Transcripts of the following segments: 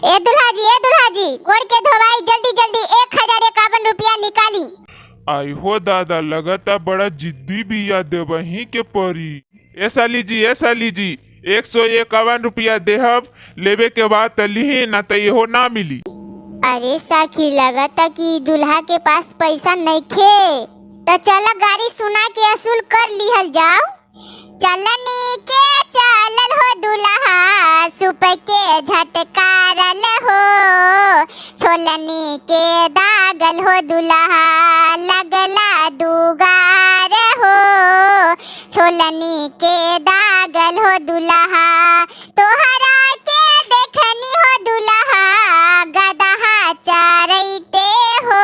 ए दुल्हा जी गोड़ के धोवाई जल्दी जल्दी 1051 रुपया निकाली। आई हो दादा, लगता बड़ा जिद्दी बिया देवही के परी। ए साली जी 151 रुपया देहब, लेवे के बाद तलिही ना तो हो ना मिली। अरे साखी, लगता कि दुल्हा के पास पैसा नइखे, तो चल गाड़ी सुना के असूल कर लिहल जाओ। चलनी के चलल हो दुल्हा, सुप के झटकारल हो, छोलनी के दागल हो दुल्हा, लगला दुगार हो, छोलनी के दागल हो दुल्हा, तोहरा के देखनी हो दुल्हा, गदहा चारैते हो,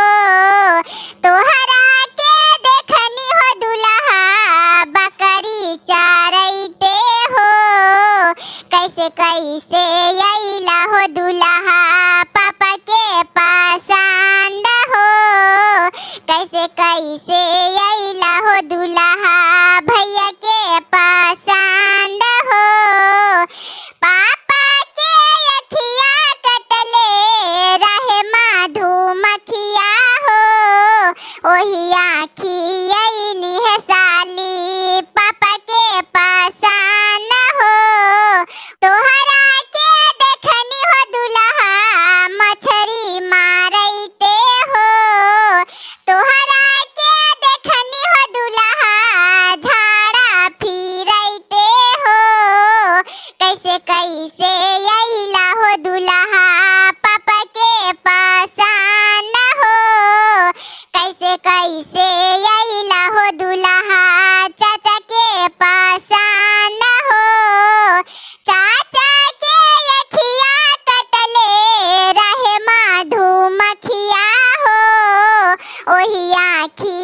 तोहरा के देखनी हो दुल्हा, बकरी चारैते हो, कैसे कैसे अइला हो दुल्हा, पापा के पसंद हो, कैसे कैसे अइला हो दुल्हा, भैया के पसंद हो, पापा के अखिया कटले रहे मधुमक्खिया हो, ओही आँखी अइली है साली, पापा के पसंद हो, तोहरा के देखनी हो दुल्हा, मछरी मारैते हो, तोहरा के देखनी हो दुल्हा, झाड़ा फिरैते हो, कैसे कैसे अइला हो दुल्हा, पापा के पसंद हो, कैसे कैसे अइला हो दुल्हा, चाचा के पसंद हो, चाचा के अखिया कटले रहे मधुमक्खिया हो, ओही आँखी